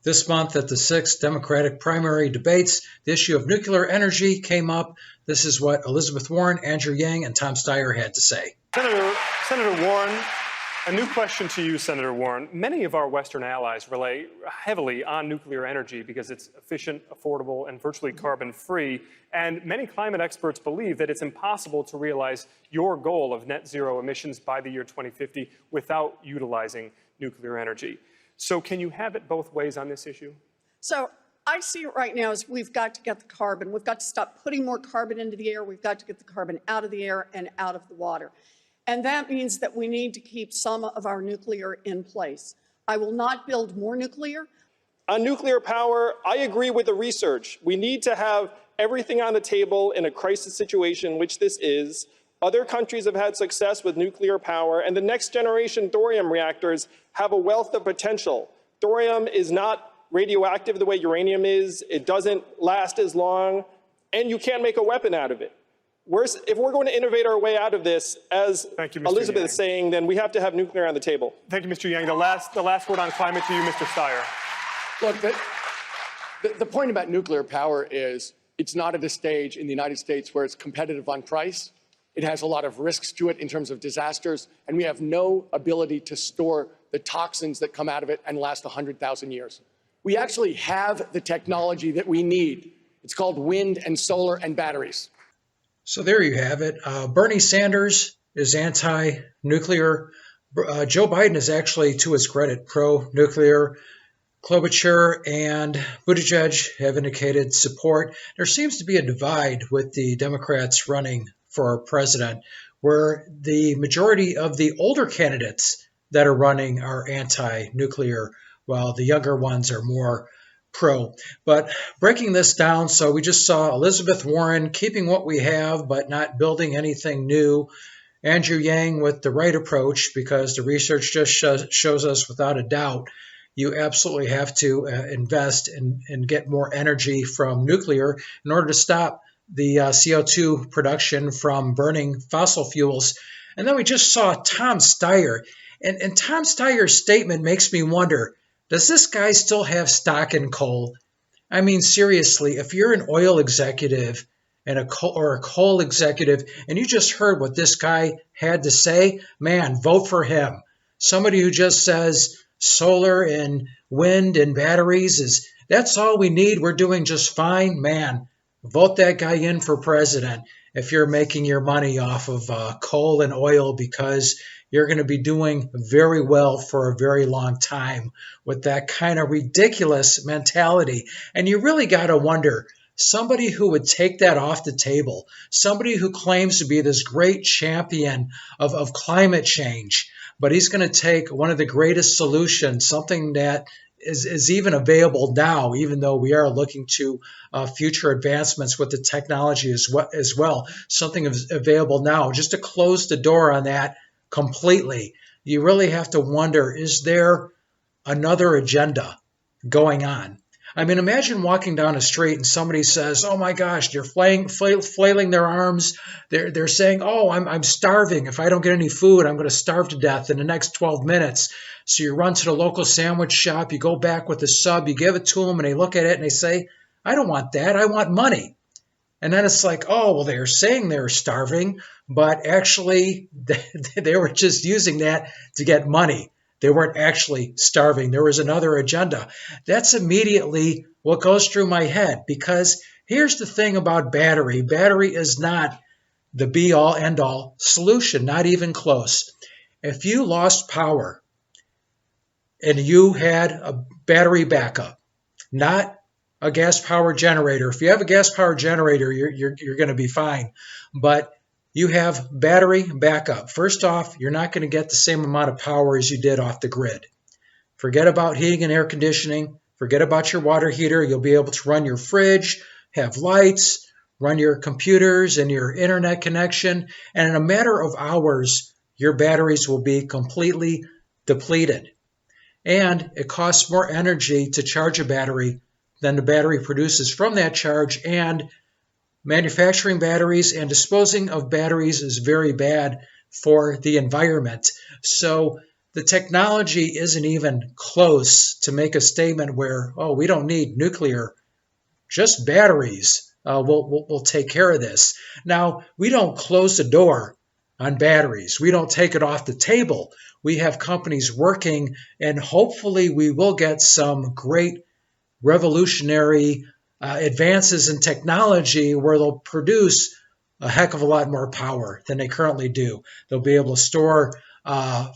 This month at the 6th Democratic primary debates, the issue of nuclear energy came up. This is what Elizabeth Warren, Andrew Yang, and Tom Steyer had to say. Senator Warren, a new question to you, Senator Warren. Many of our Western allies rely heavily on nuclear energy because it's efficient, affordable, and virtually carbon-free. And many climate experts believe that it's impossible to realize your goal of net zero emissions by the year 2050 without utilizing nuclear energy. So can you have it both ways on this issue? So I see it right now as we've got to get the carbon. We've got to stop putting more carbon into the air. We've got to get the carbon out of the air and out of the water. And that means that we need to keep some of our nuclear in place. I will not build more nuclear. On nuclear power, I agree with the research. We need to have everything on the table in a crisis situation, which this is. Other countries have had success with nuclear power, and the next generation thorium reactors have a wealth of potential. Thorium is not radioactive the way uranium is. It doesn't last as long, and you can't make a weapon out of it. If we're going to innovate our way out of this, as Elizabeth is saying, then we have to have nuclear on the table. Thank you, Mr. Yang. The last word on climate to you, Mr. Steyer. Look, the point about nuclear power is it's not at a stage in the United States where it's competitive on price. It has a lot of risks to it in terms of disasters, and we have no ability to store the toxins that come out of it and last 100,000 years. We actually have the technology that we need. It's called wind and solar and batteries. So there you have it. Bernie Sanders is anti-nuclear. Joe Biden is actually, to his credit, pro-nuclear. Klobuchar and Buttigieg have indicated support. There seems to be a divide with the Democrats running for president, where the majority of the older candidates that are running are anti-nuclear, while the younger ones are more pro. But breaking this down, so we just saw Elizabeth Warren keeping what we have, but not building anything new. Andrew Yang with the right approach, because the research just shows us without a doubt you absolutely have to invest and get more energy from nuclear in order to stop the CO2 production from burning fossil fuels. And then we just saw Tom Steyer. And Tom Steyer's statement makes me wonder, does this guy still have stock in coal? I mean, seriously, if you're an oil executive and a coal executive, and you just heard what this guy had to say, man, vote for him. Somebody who just says solar and wind and batteries that's all we need. We're doing just fine, man. Vote that guy in for president if you're making your money off of coal and oil, because you're going to be doing very well for a very long time with that kind of ridiculous mentality. And you really got to wonder, somebody who would take that off the table, somebody who claims to be this great champion of climate change, but he's going to take one of the greatest solutions, something that is even available now, even though we are looking to future advancements with the technology as well. Something is available now. Just to close the door on that completely, you really have to wonder, is there another agenda going on? I mean, imagine walking down a street and somebody says, oh my gosh, they're flailing their arms. They're saying, oh, I'm starving. If I don't get any food, I'm going to starve to death in the next 12 minutes. So you run to the local sandwich shop, you go back with a sub, you give it to them, and they look at it and they say, I don't want that. I want money. And then it's like, oh, well, they're saying they're starving, but actually they were just using that to get money. They weren't actually starving. There was another agenda. That's immediately what goes through my head, because here's the thing about battery. Battery is not the be-all, end-all solution, not even close. If you lost power and you had a battery backup, not a gas-powered generator. If you have a gas-powered generator, you're going to be fine. But you have battery backup. First off, you're not going to get the same amount of power as you did off the grid. Forget about heating and air conditioning. Forget about your water heater. You'll be able to run your fridge, have lights, run your computers and your internet connection. And in a matter of hours, your batteries will be completely depleted. And it costs more energy to charge a battery than the battery produces from that charge. And manufacturing batteries and disposing of batteries is very bad for the environment. So the technology isn't even close to make a statement where, oh, we don't need nuclear, just batteries will take care of this. Now, we don't close the door on batteries. We don't take it off the table. We have companies working, and hopefully we will get some great revolutionary advances in technology where they'll produce a heck of a lot more power than they currently do. They'll be able to store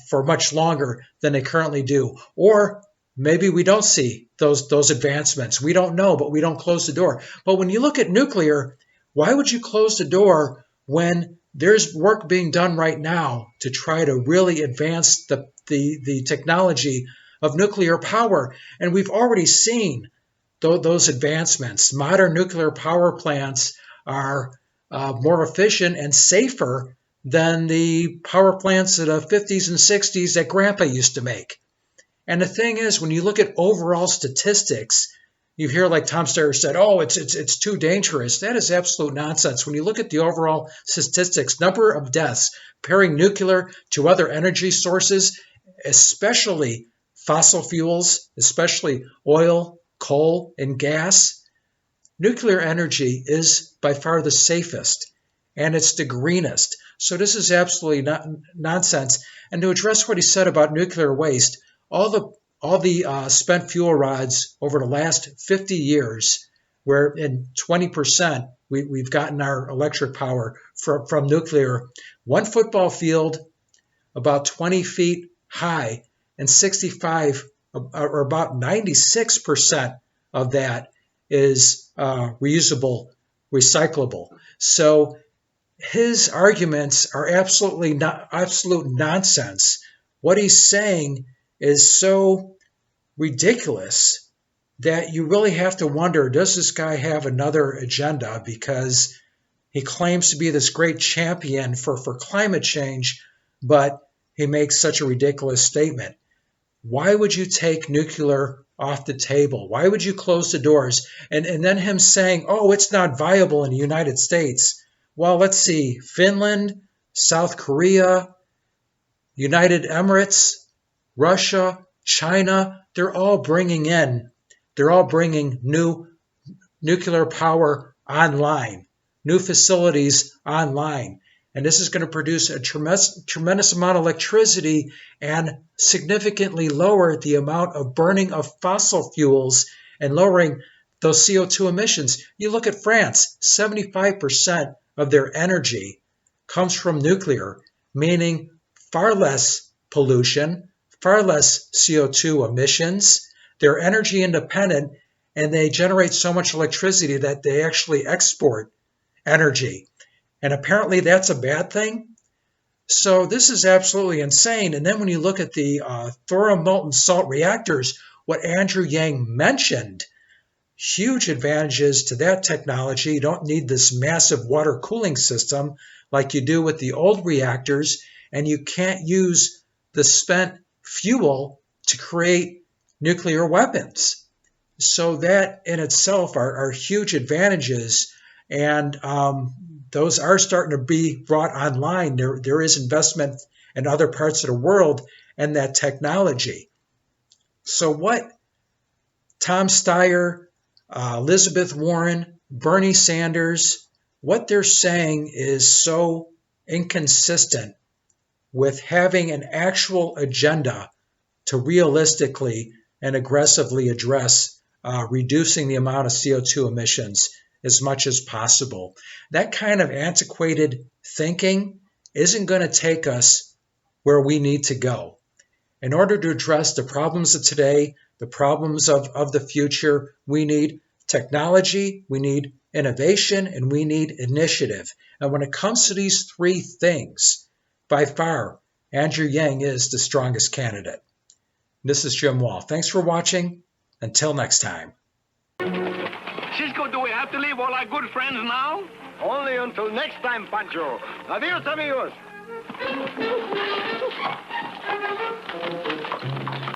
for much longer than they currently do. Or maybe we don't see those advancements. We don't know, but we don't close the door. But when you look at nuclear, why would you close the door when there's work being done right now to try to really advance the technology of nuclear power? And we've already seen those advancements. Modern nuclear power plants are more efficient and safer than the power plants of the 50s and 60s that Grandpa used to make. And the thing is, when you look at overall statistics, you hear like Tom Steyer said, oh, it's too dangerous. That is absolute nonsense. When you look at the overall statistics, number of deaths, comparing nuclear to other energy sources, especially fossil fuels, especially oil, coal, and gas, nuclear energy is by far the safest, and it's the greenest. So this is absolutely nonsense. And to address what he said about nuclear waste, all the spent fuel rods over the last 50 years, where in 20% we've gotten our electric power from nuclear, one football field about 20 feet high and 65 or about 96% of that is reusable, recyclable. So his arguments are absolute nonsense. What he's saying is so ridiculous that you really have to wonder, does this guy have another agenda? Because he claims to be this great champion for climate change, but he makes such a ridiculous statement. Why would you take nuclear off the table? Why would you close the doors? And then him saying, oh, it's not viable in the United States. Well, let's see, Finland, South Korea, United Emirates, Russia, China, they're all bringing new nuclear power online, new facilities online. And this is going to produce a tremendous amount of electricity and significantly lower the amount of burning of fossil fuels and lowering those CO2 emissions. You look at France, 75% of their energy comes from nuclear, meaning far less pollution, far less CO2 emissions. They're energy independent, and they generate so much electricity that they actually export energy. And apparently that's a bad thing. So this is absolutely insane. And then when you look at the thorium molten salt reactors, what Andrew Yang mentioned, huge advantages to that technology. You don't need this massive water cooling system like you do with the old reactors, and you can't use the spent fuel to create nuclear weapons. So that in itself are huge advantages, and those are starting to be brought online. There is investment in other parts of the world in that technology. So what Tom Steyer, Elizabeth Warren, Bernie Sanders, what they're saying is so inconsistent with having an actual agenda to realistically and aggressively address reducing the amount of CO2 emissions as much as possible. That kind of antiquated thinking isn't going to take us where we need to go. In order to address the problems of today, the problems of the future, we need technology, we need innovation, and we need initiative. And when it comes to these three things, by far, Andrew Yang is the strongest candidate. This is Jim Wall. Thanks for watching. Until next time. Cisco, do we have to leave all our good friends now? Only until next time, Pancho. Adios, amigos.